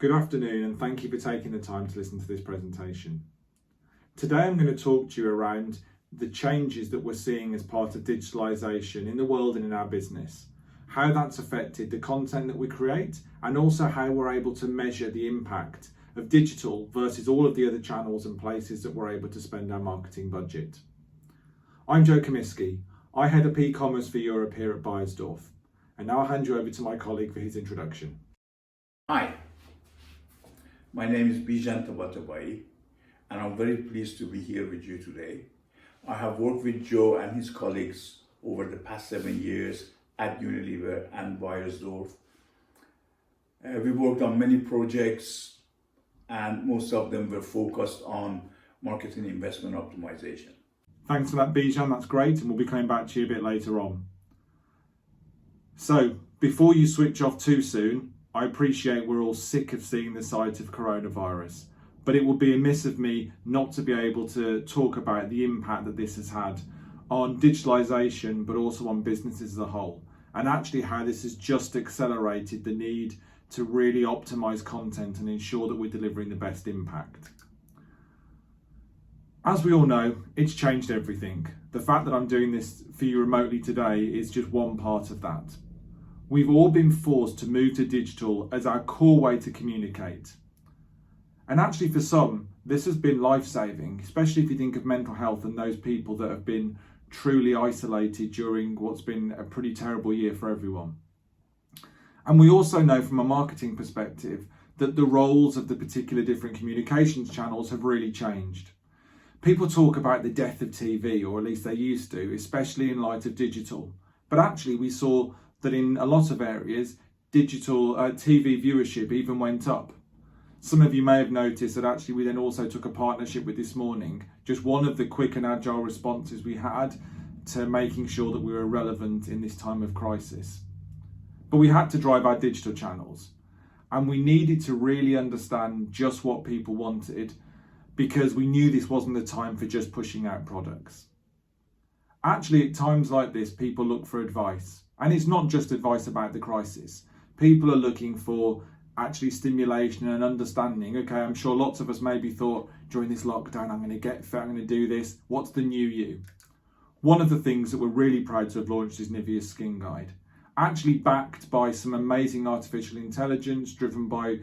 Good afternoon and thank you for taking the time to listen to this presentation. Today I'm going to talk to you around the changes that we're seeing as part of digitalisation in the world and in our business, how that's affected the content that we create, and also how we're able to measure the impact of digital versus all of the other channels and places that we're able to spend our marketing budget. I'm Comiskey. I head up eCommerce for Europe here at Beiersdorf, and now I'll hand you over to my colleague for his introduction. Hi, my name is Bijan Tabatabai, and I'm very pleased to be here with you today. I have worked with Joe and his colleagues over the past 7 years at Unilever and Beiersdorf. We worked on many projects, and most of them were focused on marketing investment optimization. Thanks for that, Bijan, that's great, and we'll be coming back to you a bit later on. So, before you switch off too soon, I appreciate we're all sick of seeing the sight of coronavirus, but it would be amiss of me not to be able to talk about the impact that this has had on digitalisation, but also on businesses as a whole, and actually how this has just accelerated the need to really optimise content and ensure that we're delivering the best impact. As we all know, it's changed everything. The fact that I'm doing this for you remotely today is just one part of that. We've all been forced to move to digital as our core way to communicate. And actually for some, this has been life-saving, especially if you think of mental health and those people that have been truly isolated during what's been a pretty terrible year for everyone. And we also know from a marketing perspective that the roles of the particular different communications channels have really changed. People talk about the death of TV, or at least they used to, especially in light of digital. But actually we saw that in a lot of areas, digital TV viewership even went up. Some of you may have noticed that actually we then also took a partnership with This Morning, just one of the quick and agile responses we had to making sure that we were relevant in this time of crisis. But we had to drive our digital channels, and we needed to really understand just what people wanted, because we knew this wasn't the time for just pushing out products. Actually, at times like this, people look for advice, and it's not just advice about the crisis. People are looking for actually stimulation and understanding. Okay, I'm sure lots of us maybe thought during this lockdown, I'm going to get fit, I'm going to do this. What's the new you? One of the things that we're really proud to have launched is Nivea's Skin Guide, actually backed by some amazing artificial intelligence driven by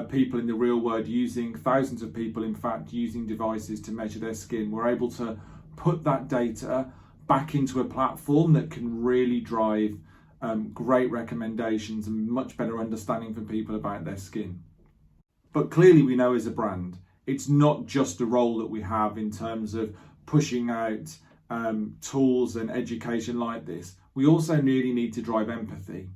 people in the real world, using thousands of people, in fact, using devices to measure their skin. We're able to put that data back into a platform that can really drive great recommendations and much better understanding for people about their skin. But clearly we know as a brand, it's not just a role that we have in terms of pushing out tools and education like this. We also really need to drive empathy.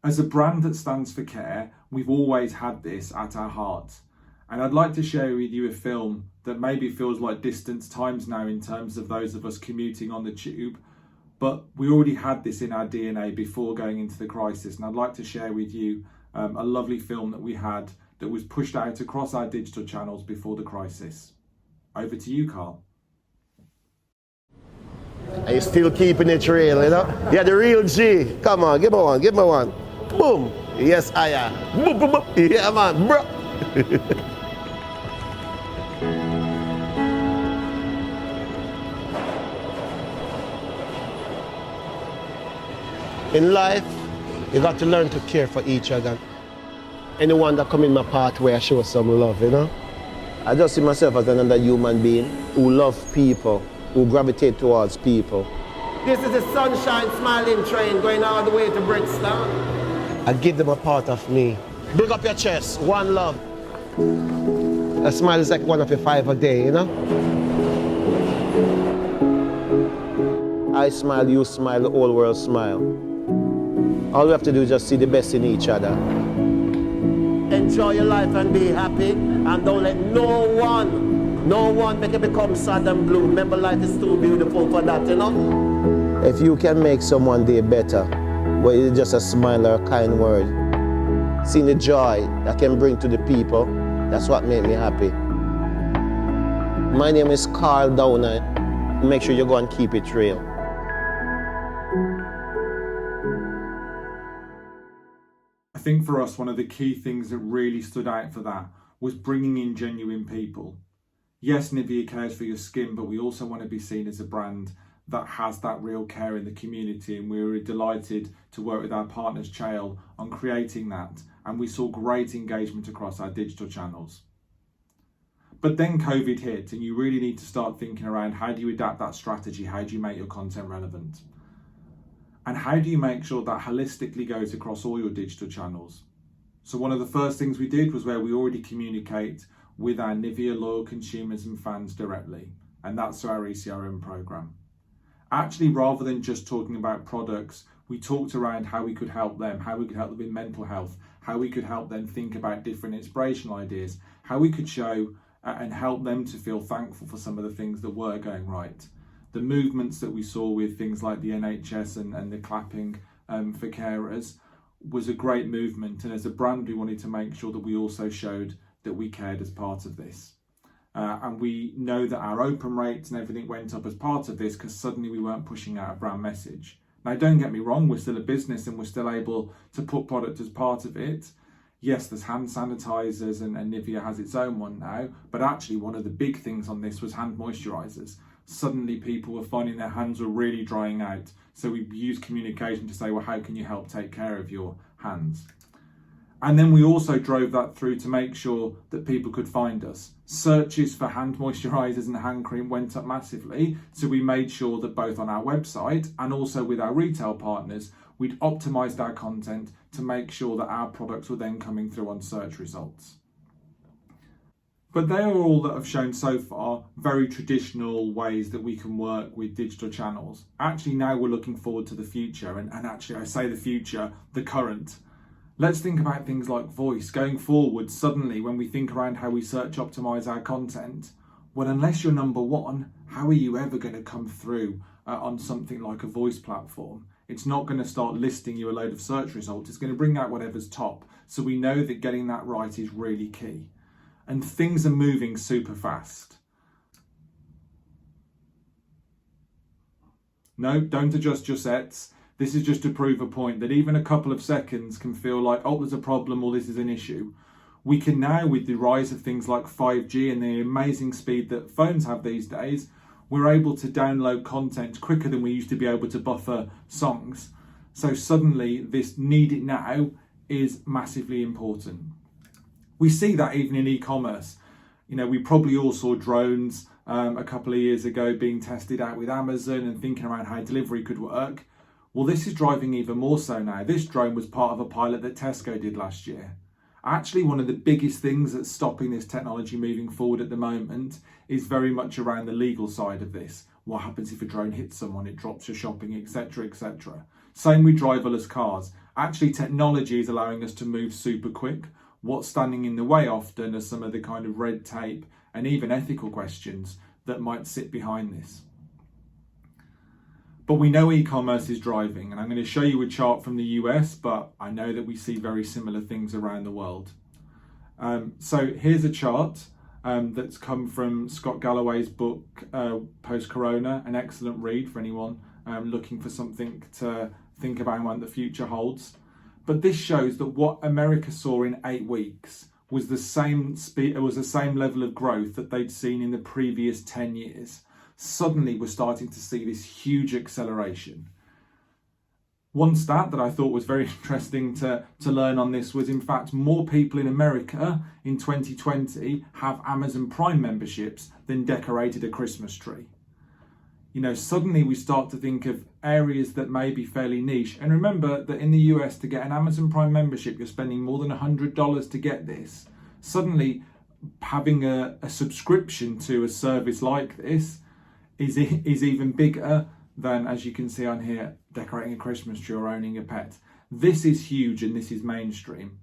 As a brand that stands for care, we've always had this at our heart. And I'd like to share with you a film that maybe feels like distant times now in terms of those of us commuting on the tube, but we already had this in our DNA before going into the crisis. And I'd like to share with you a lovely film that we had that was pushed out across our digital channels before the crisis. Over to you, Carl. Are you still keeping it real, you know? Yeah, the real G. Come on, give me one, give me one. Boom. Yes, I am. Boom, boom, boom. Yeah, man, bro. In life, you got to learn to care for each other. Anyone that come in my pathway, I show some love, you know? I just see myself as another human being who loves people, who gravitate towards people. This is a sunshine smiling train going all the way to Brixton. I give them a part of me. Build up your chest, one love. A smile is like one of your 5 a day, you know? I smile, you smile, the whole world smile. All we have to do is just see the best in each other. Enjoy your life and be happy, and don't let no one make it become sad and blue. Remember, life is too beautiful for that, you know? If you can make someone day better, but it's just a smile or a kind word, seeing the joy that can bring to the people, that's what made me happy. My name is Carl Downer. Make sure you go and keep it real. I think for us, one of the key things that really stood out for that was bringing in genuine people. Yes, Nivea cares for your skin, but we also want to be seen as a brand that has that real care in the community, and we were delighted to work with our partners Chael on creating that, and we saw great engagement across our digital channels. But then COVID hit, and you really need to start thinking around how do you adapt that strategy, how do you make your content relevant, and how do you make sure that holistically goes across all your digital channels. So one of the first things we did was where we already communicate with our Nivea loyal consumers and fans directly, and that's through our eCRM program. Actually, rather than just talking about products, we talked around how we could help them, how we could help them in mental health, how we could help them think about different inspirational ideas, how we could show and help them to feel thankful for some of the things that were going right. The movements that we saw with things like the NHS and the clapping for carers was a great movement, and as a brand we wanted to make sure that we also showed that we cared as part of this. And we know that our open rates and everything went up as part of this because suddenly we weren't pushing out a brand message. Now, don't get me wrong, we're still a business and we're still able to put product as part of it. Yes, there's hand sanitizers and Nivea has its own one now, but actually one of the big things on this was hand moisturizers. Suddenly people were finding their hands were really drying out. So we used communication to say, well, how can you help take care of your hands? And then we also drove that through to make sure that people could find us. Searches for hand moisturizers and hand cream went up massively. So we made sure that both on our website and also with our retail partners, we'd optimized our content to make sure that our products were then coming through on search results. But they are all that have shown so far very traditional ways that we can work with digital channels. Actually, now we're looking forward to the future. And actually, I say the future, the current. Let's think about things like voice. Going forward, suddenly, when we think around how we search optimize our content, well, unless you're number one, how are you ever going to come through on something like a voice platform? It's not going to start listing you a load of search results. It's going to bring out whatever's top. So we know that getting that right is really key. And things are moving super fast. No, don't adjust your sets. This is just to prove a point that even a couple of seconds can feel like, oh, there's a problem or this is an issue. We can now, with the rise of things like 5G and the amazing speed that phones have these days, we're able to download content quicker than we used to be able to buffer songs. So suddenly this need it now is massively important. We see that even in e-commerce. You know, we probably all saw drones a couple of years ago being tested out with Amazon and thinking around how delivery could work. Well, this is driving even more so now. This drone was part of a pilot that Tesco did last year. Actually, one of the biggest things that's stopping this technology moving forward at the moment is very much around the legal side of this. What happens if a drone hits someone, it drops your shopping, etc., etc. Same with driverless cars. Actually, technology is allowing us to move super quick. What's standing in the way often are some of the kind of red tape and even ethical questions that might sit behind this. But we know e-commerce is driving, and I'm going to show you a chart from the US, but I know that we see very similar things around the world. So here's a chart that's come from Scott Galloway's book, Post-Corona, an excellent read for anyone looking for something to think about what the future holds. But this shows that what America saw in 8 weeks was the same speed, it was the same level of growth that they'd seen in the previous 10 years. Suddenly we're starting to see this huge acceleration. One stat that I thought was very interesting to learn on this was, in fact, more people in America in 2020 have Amazon Prime memberships than decorated a Christmas tree. You know, suddenly we start to think of areas that may be fairly niche. And remember that in the US, to get an Amazon Prime membership, you're spending more than $100 to get this. Suddenly, having a subscription to a service like this is even bigger than, as you can see on here, decorating a Christmas tree or owning a pet. This is huge and this is mainstream.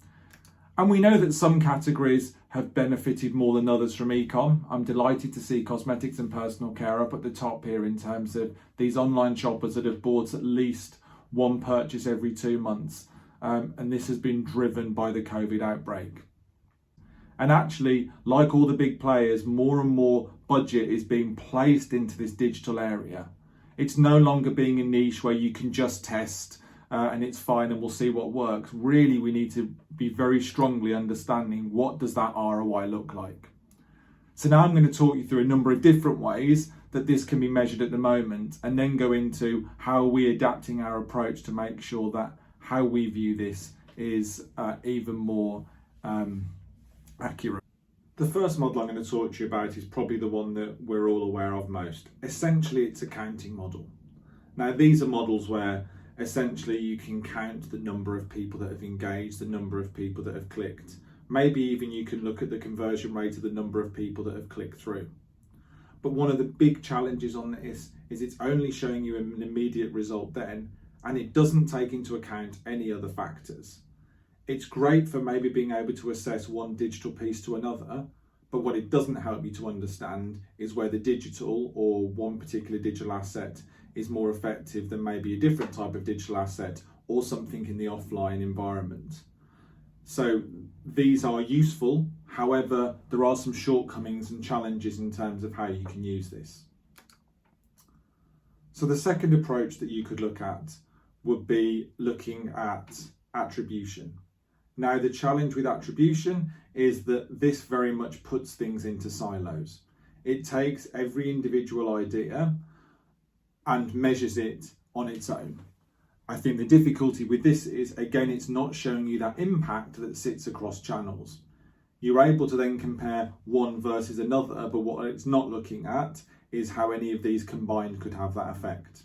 And we know that some categories have benefited more than others from e-com. I'm delighted to see cosmetics and personal care up at the top here in terms of these online shoppers that have bought at least one purchase every 2 months. And this has been driven by the COVID outbreak. And actually, like all the big players, more and more budget is being placed into this digital area. It's no longer being a niche where you can just test and it's fine and we'll see what works. Really, we need to be very strongly understanding what does that ROI look like. So now I'm going to talk you through a number of different ways that this can be measured at the moment, and then go into how are we adapting our approach to make sure that how we view this is even more accurate. The first model I'm going to talk to you about is probably the one that we're all aware of most. Essentially, it's a counting model. Now, these are models where essentially you can count the number of people that have engaged, the number of people that have clicked. Maybe even you can look at the conversion rate of the number of people that have clicked through. But one of the big challenges on this is it's only showing you an immediate result then, and it doesn't take into account any other factors. It's great for maybe being able to assess one digital piece to another, but what it doesn't help you to understand is where the digital or one particular digital asset is more effective than maybe a different type of digital asset or something in the offline environment. So these are useful, however, there are some shortcomings and challenges in terms of how you can use this. So the second approach that you could look at would be looking at attribution. Now, the challenge with attribution is that this very much puts things into silos. It takes every individual idea and measures it on its own. I think the difficulty with this is, again, it's not showing you that impact that sits across channels. You're able to then compare one versus another, but what it's not looking at is how any of these combined could have that effect.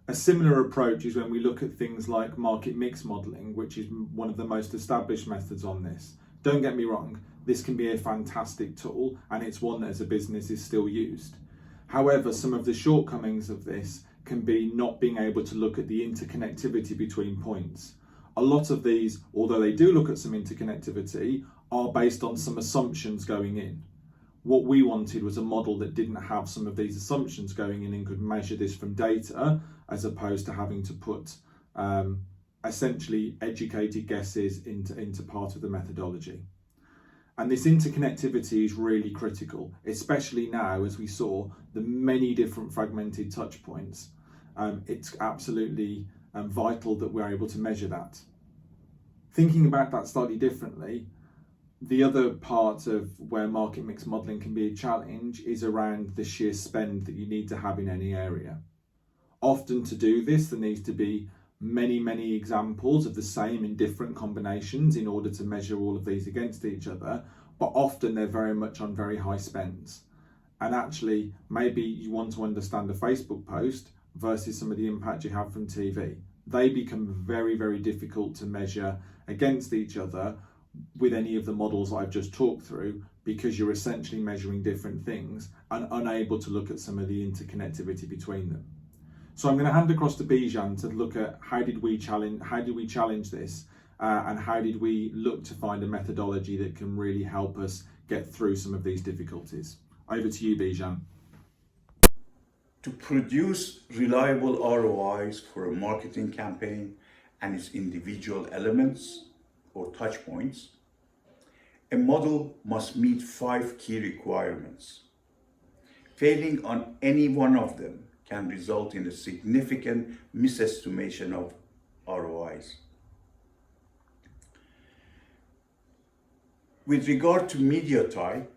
A similar approach is when we look at things like market mix modelling, which is one of the most established methods on this. Don't get me wrong, this can be a fantastic tool, and it's one that as a business is still used. However, some of the shortcomings of this can be not being able to look at the interconnectivity between points. A lot of these, although they do look at some interconnectivity, are based on some assumptions going in. What we wanted was a model that didn't have some of these assumptions going in and could measure this from data, as opposed to having to put essentially educated guesses into part of the methodology. And this interconnectivity is really critical, especially now as we saw the many different fragmented touch points. It's absolutely vital that we're able to measure that. Thinking about that slightly differently, the other part of where market mix modelling can be a challenge is around the sheer spend that you need to have in any area. Often to do this, there needs to be many examples of the same in different combinations in order to measure all of these against each other, but often they're very much on very high spends. And actually, maybe you want to understand a Facebook post versus some of the impact you have from TV. They become very difficult to measure against each other with any of the models I've just talked through, because you're essentially measuring different things and unable to look at some of the interconnectivity between them. So I'm going to hand across to Bijan to look at how did we challenge this, and how did we look to find a methodology that can really help us get through some of these difficulties. Over to you, Bijan. To produce reliable ROIs for a marketing campaign and its individual elements or touch points, a model must meet 5 key requirements. Failing on any one of them can result in a significant misestimation of ROIs. With regard to media type,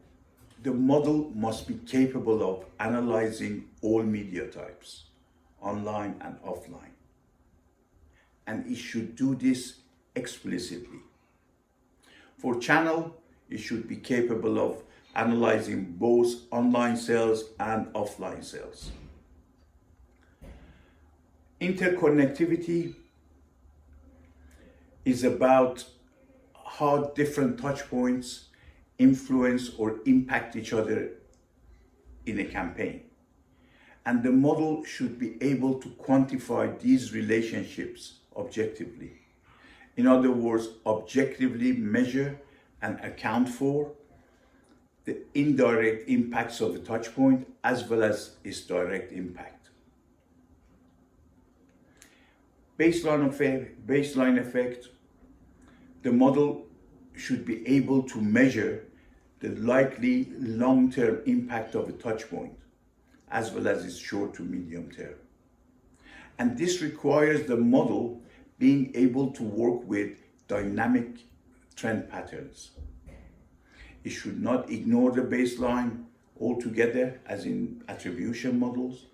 the model must be capable of analyzing all media types, online and offline. And it should do this explicitly. For channel, it should be capable of analyzing both online sales and offline sales. Interconnectivity is about how different touch points influence or impact each other in a campaign. And the model should be able to quantify these relationships objectively. In other words, objectively measure and account for the indirect impacts of the touch point as well as its direct impact. Baseline effect, the model should be able to measure the likely long-term impact of a touch point as well as its short to medium term. And this requires the model being able to work with dynamic trend patterns. It should not ignore the baseline altogether, as in attribution models,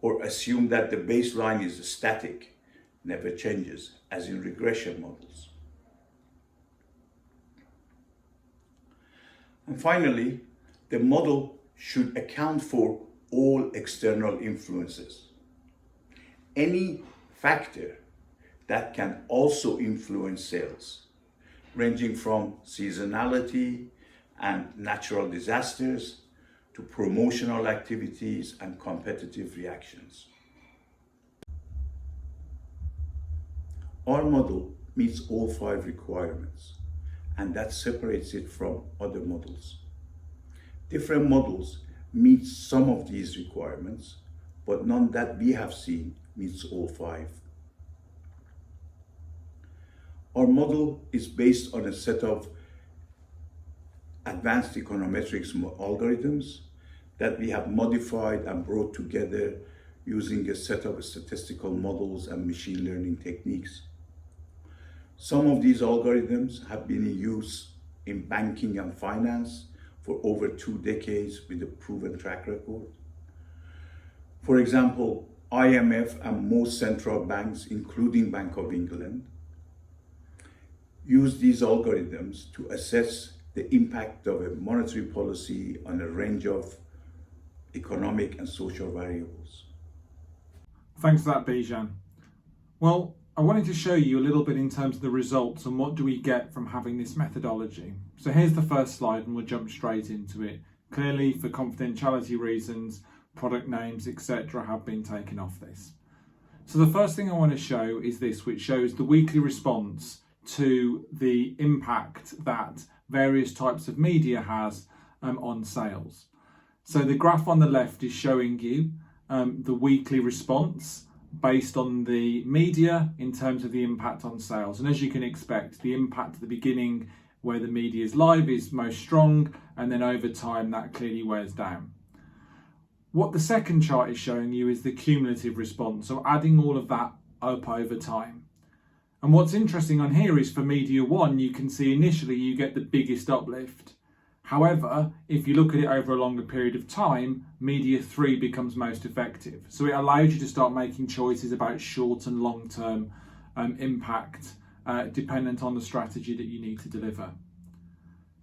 or assume that the baseline is static, never changes, as in regression models. And finally, the model should account for all external influences. Any factor that can also influence sales, ranging from seasonality and natural disasters to promotional activities and competitive reactions. Our model meets all 5 requirements, and that separates it from other models. Different models meet some of these requirements, but none that we have seen meets all 5. Our model is based on a set of advanced econometrics algorithms that we have modified and brought together using a set of statistical models and machine learning techniques. Some of these algorithms have been in use in banking and finance for over 2 decades with a proven track record. For example, IMF and most central banks, including Bank of England, use these algorithms to assess the impact of a monetary policy on a range of economic and social variables. Thanks for that, Bijan. Well, I wanted to show you a little bit in terms of the results and what do we get from having this methodology. So here's the first slide and we'll jump straight into it. Clearly, for confidentiality reasons, product names, etc. have been taken off this. So the first thing I want to show is this, which shows the weekly response to the impact that various types of media has on sales. So the graph on the left is showing you the weekly response based on the media in terms of the impact on sales. And as you can expect, the impact at the beginning where the media is live is most strong, and then over time that clearly wears down. What the second chart is showing you is the cumulative response, so adding all of that up over time. And what's interesting on here is for Media 1, you can see initially you get the biggest uplift. However, if you look at it over a longer period of time, Media 3 becomes most effective. So it allows you to start making choices about short and long-term impact, dependent on the strategy that you need to deliver.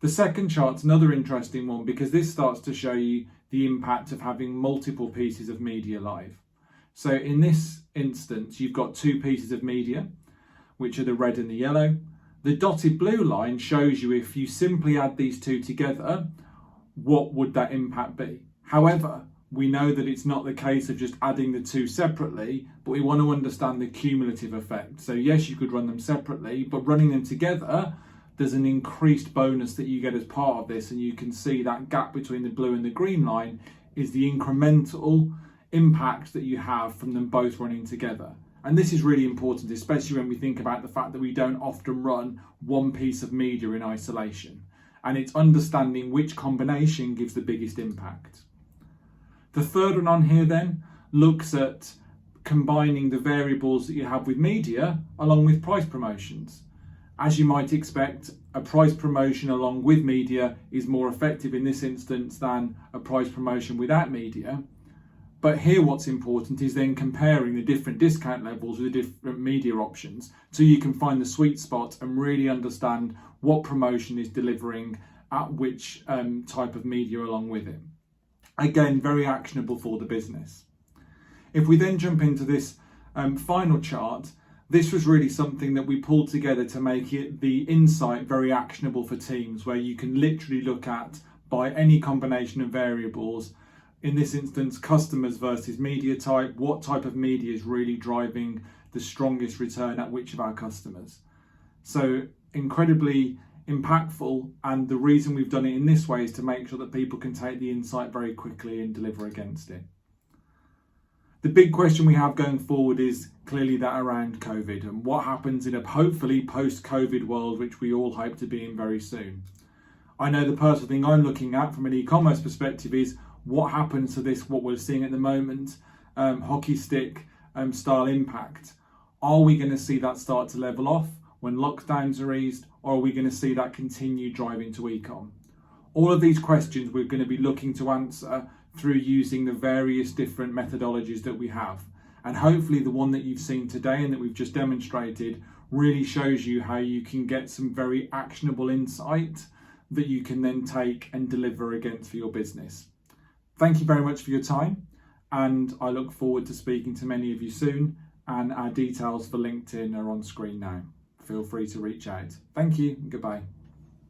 The second chart's another interesting one because this starts to show you the impact of having multiple pieces of media live. So in this instance, you've got 2 pieces of media, which are the red and the yellow. The dotted blue line shows you if you simply add these 2 together, what would that impact be? However, we know that it's not the case of just adding the 2 separately, but we want to understand the cumulative effect. So yes, you could run them separately, but running them together, there's an increased bonus that you get as part of this, and you can see that gap between the blue and the green line is the incremental impact that you have from them both running together. And this is really important, especially when we think about the fact that we don't often run one piece of media in isolation. And it's understanding which combination gives the biggest impact. The third one on here then looks at combining the variables that you have with media along with price promotions. As you might expect, a price promotion along with media is more effective in this instance than a price promotion without media. But here what's important is then comparing the different discount levels with the different media options so you can find the sweet spot and really understand what promotion is delivering at which type of media along with it. Again, very actionable for the business. If we then jump into this final chart, this was really something that we pulled together to make it the insight very actionable for teams, where you can literally look at by any combination of variables. In this instance, customers versus media type, what type of media is really driving the strongest return at which of our customers. So incredibly impactful, and the reason we've done it in this way is to make sure that people can take the insight very quickly and deliver against it. The big question we have going forward is clearly that around COVID and what happens in a hopefully post-COVID world, which we all hope to be in very soon. I know the personal thing I'm looking at from an e-commerce perspective is what happens to this, what we're seeing at the moment, hockey stick style impact. Are we going to see that start to level off when lockdowns are eased, or are we going to see that continue driving to e-com? All of these questions we're going to be looking to answer through using the various different methodologies that we have. And hopefully the one that you've seen today and that we've just demonstrated really shows you how you can get some very actionable insight that you can then take and deliver against for your business. Thank you very much for your time, and I look forward to speaking to many of you soon, and our details for LinkedIn are on screen now. Feel free to reach out. Thank you and goodbye.